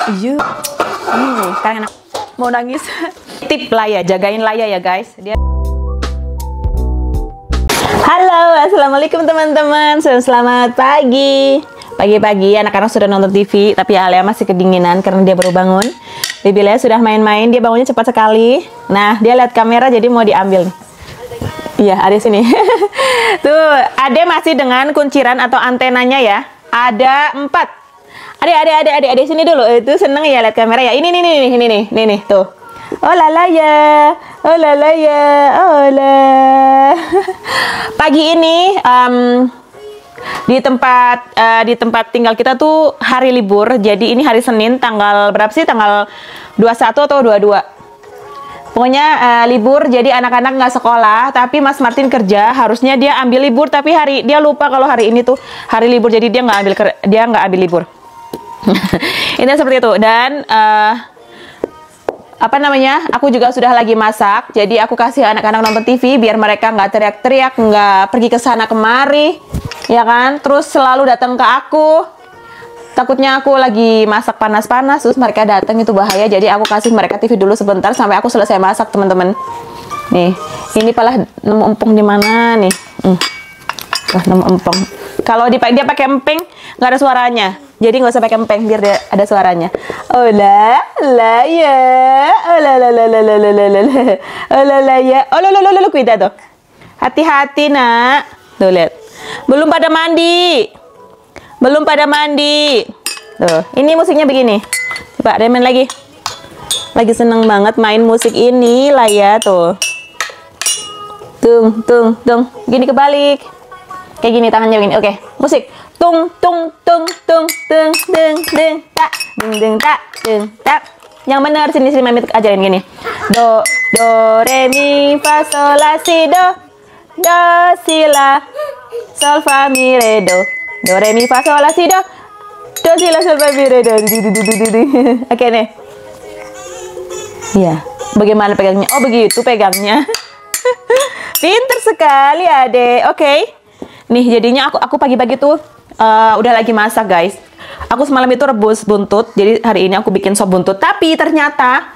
Iya. Sekarang enak. Mau nangis. Tip Laya, jagain Laya ya guys. Dia. Halo, assalamualaikum teman-teman. Selamat pagi. Pagi-pagi anak-anak sudah nonton TV, tapi Alia masih kedinginan karena dia baru bangun. Bibi Lea sudah main-main, dia bangunnya cepat sekali. Nah, dia lihat kamera jadi mau diambil nih. Iya, ada sini. Tuh, Ade masih dengan kunciran atau antenanya ya. Ada 4. Ade sini dulu. Itu seneng ya lihat kamera ya. Ini nih, tuh. Oh lala ya. Oh lala ya. Oh la. Pagi ini di tempat tinggal kita tuh hari libur. Jadi ini hari Senin, tanggal berapa sih? Tanggal 21 atau 22. Pokoknya libur, jadi anak-anak nggak sekolah, tapi Mas Martin kerja. Harusnya dia ambil libur, tapi dia lupa kalau hari ini tuh hari libur, jadi dia nggak ambil libur. Ini seperti itu. Dan apa namanya? Aku juga sudah lagi masak, jadi aku kasih anak-anak nonton TV biar mereka nggak teriak-teriak, nggak pergi ke sana kemari, ya kan? Terus selalu datang ke aku. Takutnya aku lagi masak panas-panas, terus mereka datang itu bahaya. Jadi aku kasih mereka TV dulu sebentar sampai aku selesai masak, teman-teman. Nih, ini pala nemu empong di mana nih? Wah, nemu empong. Kalau dia pakai emping, nggak ada suaranya. Jadi nggak usah pakai emping biar dia ada suaranya. Oh la ya, oh la oh la ya, oh lo cuidado. Hati-hati nak. Tuh lihat, belum pada mandi. Tuh, ini musiknya begini. Coba Remen lagi seneng banget main musik ini lah ya tuh. Tung. Gini kebalik. Kayak gini tangannya begini. Oke, musik. Tung tak. Yang benar sini Mami ajarin gini. Do re mi fa sol la si do si la sol fa mi re do. Do re mi fa sol la si do si la sol fa mi re do. Oke nih. Iya, bagaimana pegangnya? Oh begitu pegangnya. Pinter sekali Ade. Oke. Nih jadinya aku pagi-pagi tuh udah lagi masak guys. Aku semalam itu rebus buntut. Jadi hari ini aku bikin sop buntut. Tapi ternyata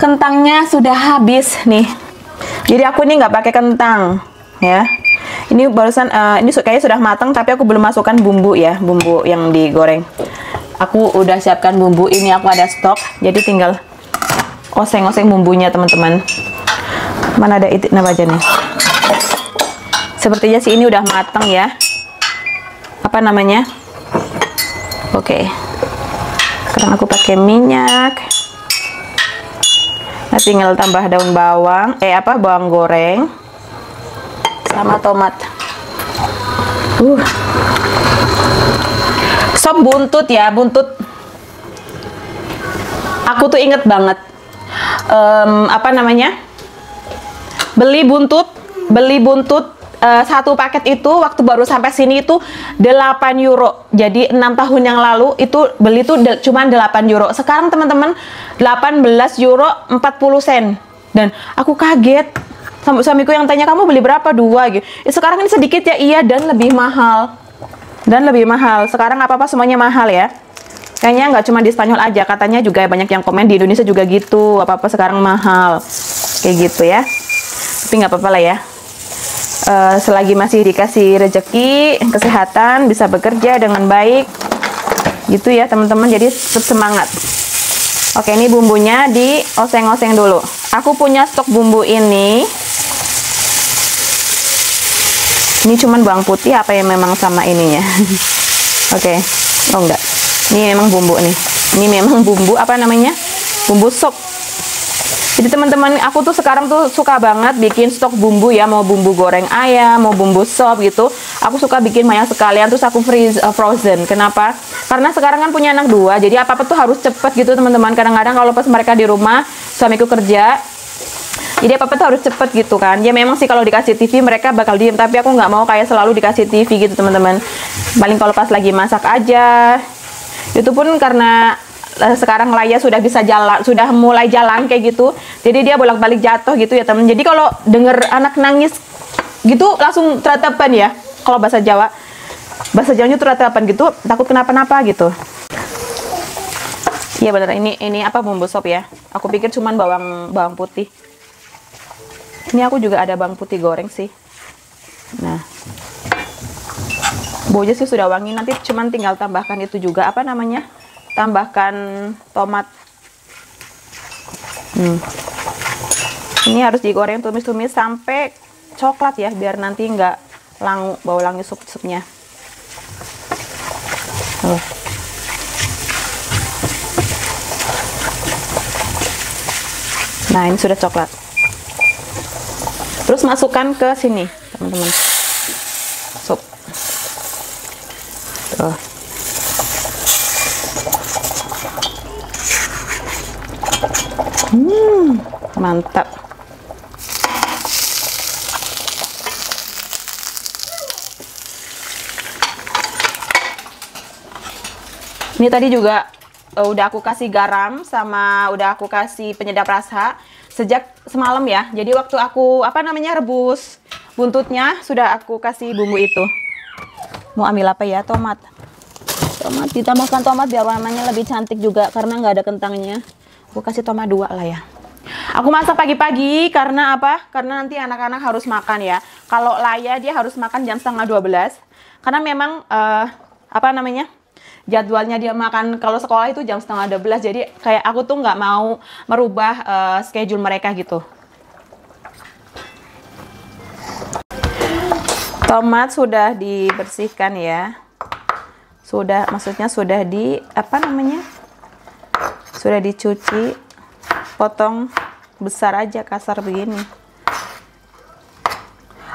kentangnya sudah habis nih. Jadi aku ini nggak pakai kentang ya. Ini barusan ini kayaknya sudah matang, tapi aku belum masukkan bumbu ya, bumbu yang digoreng. Aku udah siapkan bumbu, ini aku ada stok, jadi tinggal oseng-oseng bumbunya teman-teman. Mana ada itu apa aja nih? Sepertinya sih ini udah matang ya. Apa namanya? Oke. Sekarang aku pakai minyak. Nah, tinggal tambah daun bawang, bawang goreng. Sama tomat. Sop buntut ya, buntut. Aku tuh inget banget. Apa namanya? Beli buntut satu paket itu waktu baru sampai sini itu 8 euro. Jadi 6 tahun yang lalu itu beli tuh cuma 8 euro. Sekarang teman-teman 18 euro 40 sen. Dan aku kaget. Suamiku yang tanya, kamu beli berapa? 2 gitu. Sekarang ini sedikit ya, iya, dan lebih mahal. Sekarang apa-apa semuanya mahal ya. Kayaknya nggak cuma di Spanyol aja, katanya juga banyak yang komen di Indonesia juga gitu. Apa-apa sekarang mahal. Kayak gitu ya. Tapi nggak apa-apa lah ya. Selagi masih dikasih rezeki, kesehatan, bisa bekerja dengan baik. Gitu ya teman-teman, jadi tetap semangat. Oke, ini bumbunya dioseng-oseng dulu. Aku punya stok bumbu ini. Ini cuman bawang putih apa yang memang sama ininya? Oke. Oh enggak. Ini memang bumbu nih. Ini memang bumbu apa namanya? Bumbu sop. Jadi teman-teman, aku tuh sekarang tuh suka banget bikin stok bumbu ya, mau bumbu goreng ayam, mau bumbu sop gitu. Aku suka bikin banyak sekalian, terus aku frozen. Kenapa? Karena sekarang kan punya anak 2, jadi apa-apa tuh harus cepet gitu teman-teman. Kadang-kadang kalau pas mereka di rumah, suamiku kerja, jadi apa-apa tuh harus cepet gitu kan. Ya memang sih kalau dikasih TV mereka bakal diem, tapi aku nggak mau kayak selalu dikasih TV gitu teman-teman. Paling kalau pas lagi masak aja. Itu pun karena sekarang Laya sudah bisa jalan, sudah mulai jalan kayak gitu. Jadi dia bolak-balik jatuh gitu ya teman. Jadi kalau denger anak nangis gitu langsung teratapan ya. Kalau bahasa Jawanya teratapan gitu, takut kenapa-napa gitu. Iya bener, ini apa, bumbu sop ya. Aku pikir cuman bawang putih. Ini aku juga ada bawang putih goreng sih. Nah, baunya sih sudah wangi. Nanti cuman tinggal tambahkan itu juga, apa namanya, tambahkan tomat. Ini harus digoreng tumis-tumis sampai coklat ya, biar nanti nggak langu, bau langi supnya. Nah, ini sudah coklat. Terus masukkan ke sini, teman-teman. Sup. Tuh. Mantap. Ini tadi juga udah aku kasih garam sama udah aku kasih penyedap rasa sejak semalam ya. Jadi waktu aku rebus buntutnya sudah aku kasih bumbu itu. Mau ambil apa ya? Tomat. Ditambahkan tomat biar warnanya lebih cantik juga karena nggak ada kentangnya. Aku kasih tomat 2 lah ya. Aku masak pagi-pagi karena apa? Karena nanti anak-anak harus makan ya. Kalau Laya dia harus makan jam 11:30 karena memang jadwalnya dia makan kalau sekolah itu jam 11:30. Jadi kayak aku tuh nggak mau merubah schedule mereka gitu. Tomat sudah dibersihkan ya. Maksudnya sudah sudah dicuci, potong besar aja, kasar begini.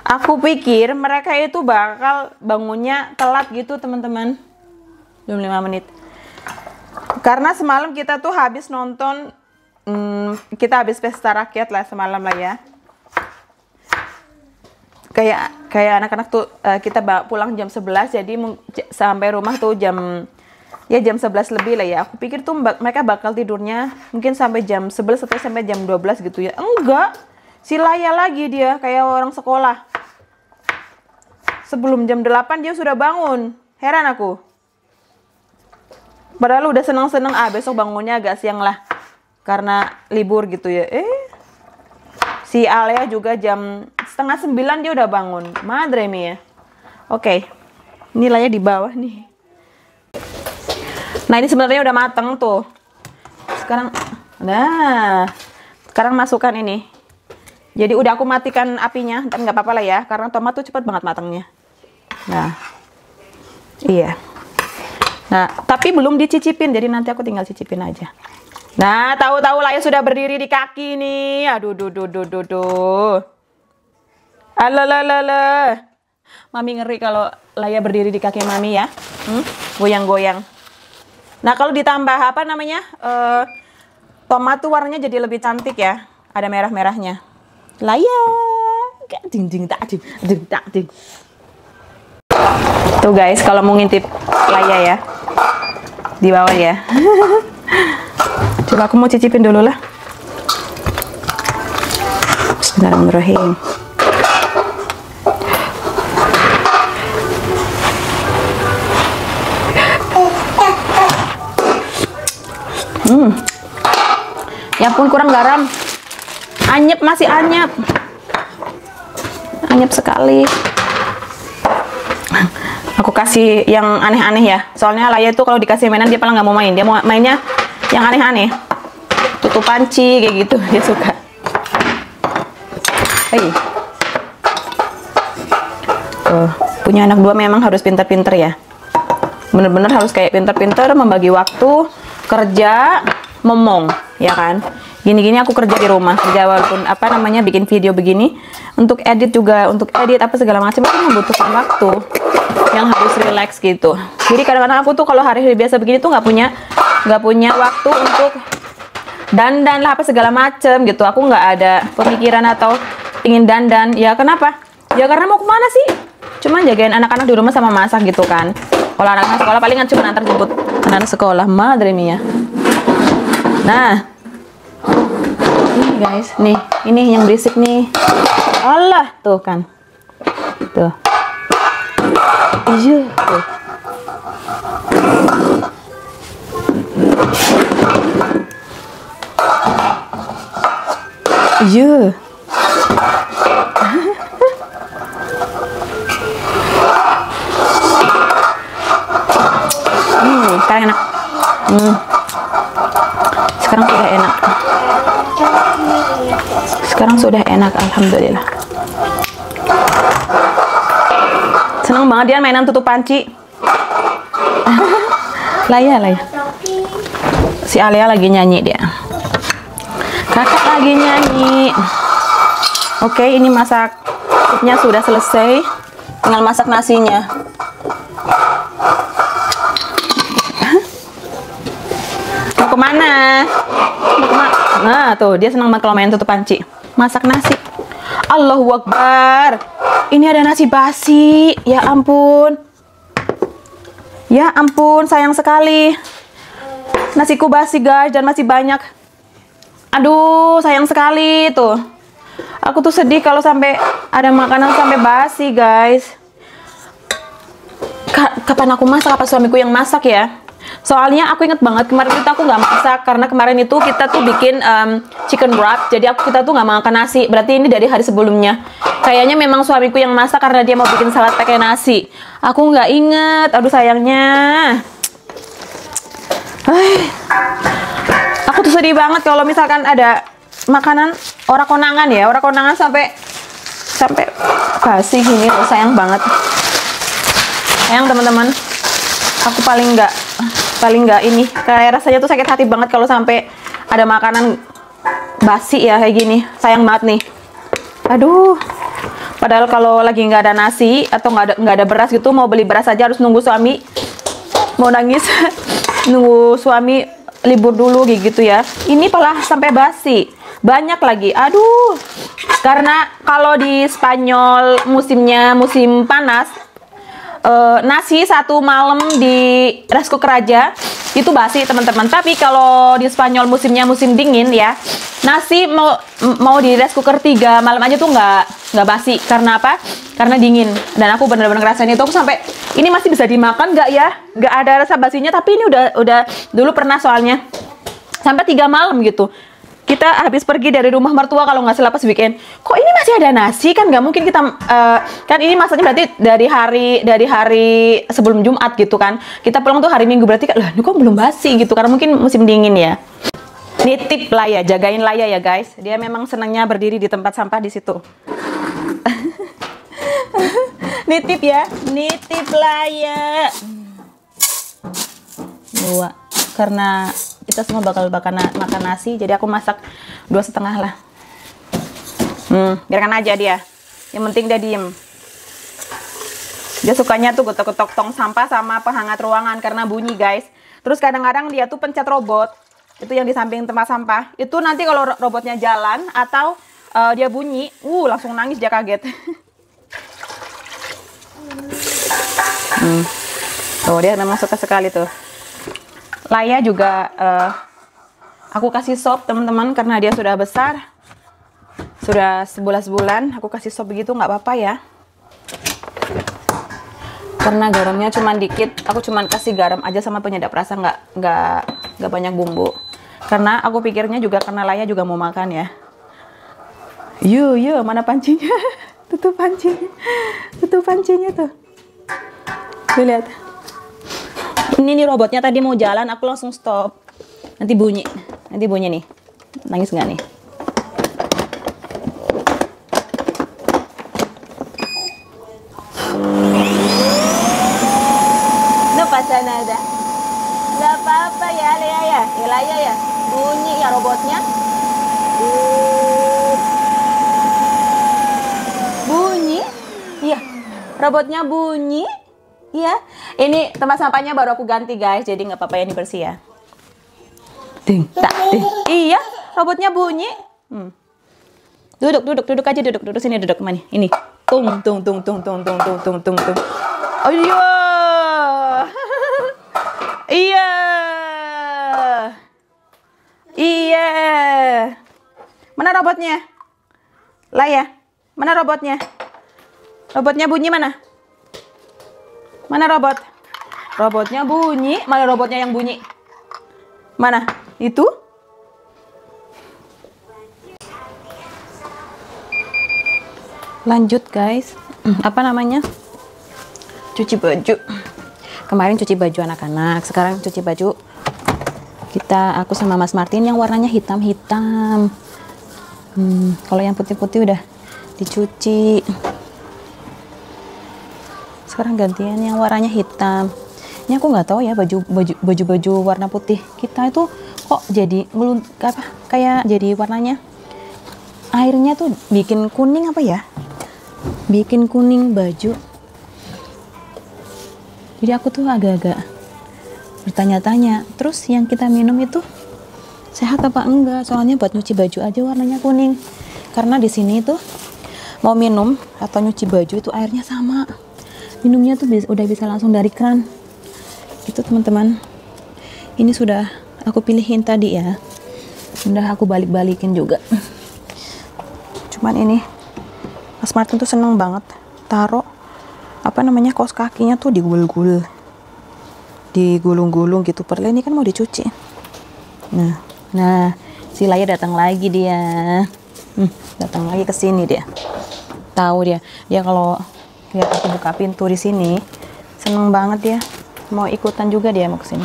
Aku pikir mereka itu bakal bangunnya telat gitu teman-teman. Belum 5 menit. Karena semalam kita tuh habis nonton, kita habis pesta rakyat lah semalam lah ya. Kayak anak-anak tuh kita pulang jam 11, jadi sampai rumah tuh jam 11 lebih lah ya. Aku pikir tuh mereka bakal tidurnya mungkin sampai jam 11 atau sampai jam 12 gitu ya. Enggak, si Laya lagi dia kayak orang sekolah. Sebelum jam 8 dia sudah bangun. Heran aku. Padahal udah seneng-seneng, besok bangunnya agak siang lah. Karena libur gitu ya. Si Alea juga jam 8:30 dia udah bangun. Madre mia. Oke. Ini Laya di bawah nih. Nah, ini sebenarnya udah mateng tuh. Sekarang masukkan ini. Jadi udah aku matikan apinya, tapi nggak apa-apa lah ya, karena tomat tuh cepat banget matangnya. Nah, iya. Nah, tapi belum dicicipin, jadi nanti aku tinggal cicipin aja. Nah, tahu-tahu Laya sudah berdiri di kaki nih. Aduh, Alah. Mami ngeri kalau Laya berdiri di kaki Mami ya. Goyang-goyang. Nah, kalau ditambah tomat tuh warnanya jadi lebih cantik ya. Ada merah-merahnya. Laya. Tuh guys, kalau mau ngintip Laya ya. Di bawah ya. Coba aku mau cicipin dulu lah. Bismillahirrahmanirrahim. Ya pun kurang garam. Anyep, masih anyep. Anyep sekali. Aku kasih yang aneh-aneh ya. Soalnya Laya itu kalau dikasih mainan dia paling nggak mau main. Dia mau mainnya yang aneh-aneh. Tutup panci kayak gitu dia suka. Punya anak 2 memang harus pinter-pinter ya. Bener-bener harus kayak pinter-pinter membagi waktu kerja, momong, ya kan? Gini-gini aku kerja di rumah, kerja walaupun bikin video begini, untuk edit juga, untuk edit apa segala macam itu membutuhkan waktu yang harus relax gitu. Jadi kadang-kadang aku tuh kalau hari-hari biasa begini tuh nggak punya waktu untuk dandan lah apa segala macem gitu. Aku nggak ada pemikiran atau ingin dandan. Ya kenapa? Ya karena mau kemana sih? Cuma jagain anak-anak di rumah sama masak gitu kan. Kalau anak-anak sekolah palingan cuma antar jemput anak sekolah. Madre mia. Nah, ini guys, nih ini yang berisik nih. Allah, tuh kan, tuh. Iya, tuh. Iya. Sekarang enak. Sekarang sudah enak. Sekarang sudah enak, alhamdulillah. Seneng banget dia mainan tutup panci. Laya. Si Alia lagi nyanyi dia. Kakak lagi nyanyi. Oke, ini masak supnya sudah selesai. Tinggal masak nasinya. Mau kemana? Nah, tuh dia senang banget kalau main tutup panci. Masak nasi. Allahu Akbar. Ini ada nasi basi. Ya ampun. Ya ampun, sayang sekali. Nasiku basi guys, dan masih banyak. Aduh, sayang sekali tuh. Aku tuh sedih kalau sampai ada makanan sampai basi guys. Kapan aku masak? Apa suamiku yang masak ya? Soalnya aku inget banget kemarin itu aku nggak masak karena kemarin itu kita tuh bikin chicken wrap. Jadi kita tuh nggak makan nasi. Berarti ini dari hari sebelumnya. Kayaknya memang suamiku yang masak karena dia mau bikin salad pakai nasi. Aku nggak inget. Aduh sayangnya. Aku tuh sedih banget kalau misalkan ada makanan orang konangan ya. Orang konangan sampai basi gini. Sayang banget. Sayang teman-teman. Aku paling nggak ini, kayak rasanya tuh sakit hati banget kalau sampai ada makanan basi ya kayak gini. Sayang banget nih. Aduh. Padahal kalau lagi nggak ada nasi atau nggak ada beras gitu, mau beli beras aja harus nunggu suami. Mau nangis. Nunggu suami libur dulu gitu ya. Ini malah sampai basi. Banyak lagi. Aduh. Karena kalau di Spanyol musimnya musim panas, nasi satu malam di rice cooker aja itu basi teman-teman. Tapi kalau di Spanyol musimnya musim dingin ya, nasi mau di rice cooker 3 malam aja tuh nggak basi. Karena apa? Karena dingin. Dan aku bener-bener ngerasain itu. Aku sampai ini masih bisa dimakan nggak ya? Nggak ada rasa basinya. Tapi ini udah dulu pernah soalnya sampai 3 malam gitu. Kita habis pergi dari rumah mertua kalau nggak salah pas weekend. Kok ini masih ada nasi? Kan nggak mungkin kita kan ini masaknya berarti dari hari sebelum Jumat gitu kan. Kita pulang tuh hari Minggu, berarti lah ini kok belum basi gitu karena mungkin musim dingin ya. Nitip lah ya, jagain Laya ya guys. Dia memang senangnya berdiri di tempat sampah di situ. Nitip ya, nitip Laya. 2 karena kita semua bakal makan nasi, jadi aku masak 2,5 lah. Biarkan aja dia. Yang penting dia diem. Dia sukanya tuh getok-getok tong sampah sama penghangat ruangan karena bunyi guys. Terus kadang-kadang dia tuh pencet robot. Itu yang di samping tempat sampah. Itu nanti kalau robotnya jalan atau dia bunyi, langsung nangis, dia kaget. Oh, dia memang suka sekali tuh. Laya juga aku kasih sop teman-teman karena dia sudah besar, sudah sebulan aku kasih sop begitu nggak apa-apa ya, karena garamnya cuman dikit. Aku cuman kasih garam aja sama penyedap rasa, nggak banyak bumbu, karena aku pikirnya juga karena Laya juga mau makan ya. Yuk mana pancinya? Tutup pancinya tuh lihat. Ini nih robotnya tadi mau jalan, aku langsung stop. Nanti bunyi nih. Nangis nggak nih? No pasa nada. Nggak apa-apa ya, Lea ya. Laya ya. Bunyi ya robotnya. Bunyi. Iya. Robotnya bunyi. Iya, ini tempat sampahnya baru aku ganti guys, jadi nggak apa-apa ya, ini bersih ya. Ding. Iya, robotnya bunyi. Duduk aja, duduk sini, duduk mana? Ini. Tung. Oh iya. Iya. Mana robotnya? Laya, mana robotnya? Robotnya bunyi mana? Mana robot? Robotnya bunyi. Mana robotnya yang bunyi? Mana? Itu? lanjut guys, apa namanya, cuci baju. Kemarin cuci baju anak-anak, sekarang cuci baju aku sama Mas Martin yang warnanya hitam-hitam. Kalau yang putih-putih udah dicuci. Sekarang gantian yang warnanya hitam. Ini aku nggak tahu ya, baju warna putih kita itu kok jadi kayak jadi warnanya airnya tuh bikin kuning apa ya? Bikin kuning baju. Jadi aku tuh agak-agak bertanya-tanya. Terus yang kita minum itu sehat apa enggak? Soalnya buat nyuci baju aja warnanya kuning. Karena di sini tuh mau minum atau nyuci baju itu airnya sama. Minumnya tuh udah bisa langsung dari keran. Gitu teman-teman. Ini sudah aku pilihin tadi ya. Udah aku balik-balikin juga. Cuman ini Mas Martin tuh seneng banget taruh apa namanya, kaos kakinya tuh digulung-gulung gitu. Perle ini kan mau dicuci. Nah si Laya datang lagi dia. Datang lagi ke sini dia. Tahu dia kalau lihat aku buka pintu di sini seneng banget dia, mau ikutan juga dia mau ke sini.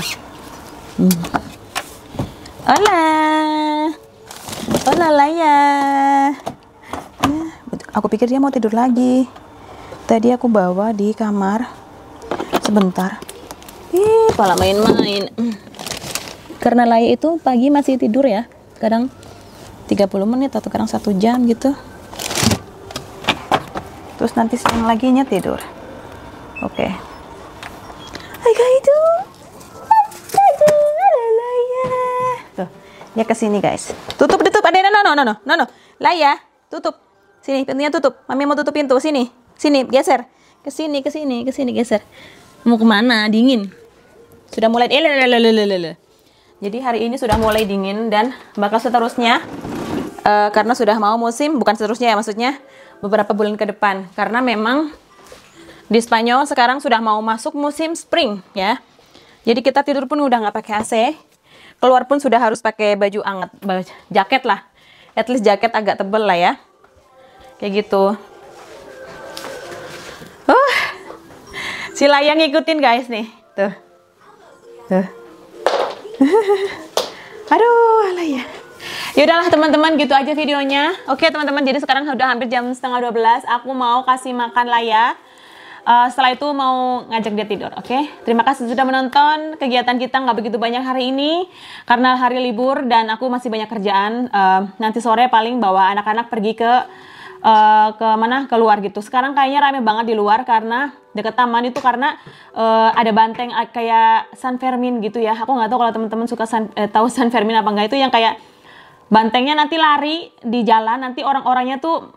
Hola Laya. Aku pikir dia mau tidur lagi. Tadi aku bawa di kamar sebentar. Malah main-main. Karena Laya itu pagi masih tidur ya, kadang 30 menit atau kadang 1 jam gitu. Terus nanti siang laginya tidur. Oke. Hai itu. Tuh, dia kesini guys. Tutup. Ada no. Laya, tutup. Sini pintunya tutup. Mami mau tutup pintu. Sini, geser. Kesini geser. Mau kemana? Dingin. Sudah mulai. Jadi hari ini sudah mulai dingin dan bakal seterusnya. Karena sudah mau musim, bukan seterusnya ya, maksudnya beberapa bulan ke depan, karena memang di Spanyol sekarang sudah mau masuk musim spring ya. Jadi kita tidur pun udah nggak pakai AC, keluar pun sudah harus pakai baju hangat, jaket lah, at least jaket agak tebel lah ya, kayak gitu. Si Laya ngikutin guys nih, tuh. Aduh Laya. Yaudahlah teman-teman, gitu aja videonya. Oke teman-teman, jadi sekarang sudah hampir jam 11:30. Aku mau kasih makan Laya. Setelah itu mau ngajak dia tidur. Oke, terima kasih sudah menonton. Kegiatan kita nggak begitu banyak hari ini karena hari libur dan aku masih banyak kerjaan. Nanti sore paling bawa anak-anak pergi ke mana, keluar gitu. Sekarang kayaknya rame banget di luar karena deket taman itu, karena ada banteng kayak San Fermin gitu ya. Aku nggak tahu kalau teman-teman suka tahu San Fermin apa enggak, itu yang kayak bantengnya nanti lari di jalan, nanti orang-orangnya tuh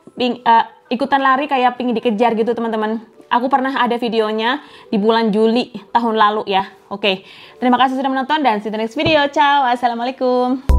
ikutan lari kayak pingin dikejar gitu teman-teman. Aku pernah ada videonya di bulan Juli tahun lalu ya. Oke, terima kasih sudah menonton dan see you the next video. Ciao, assalamualaikum.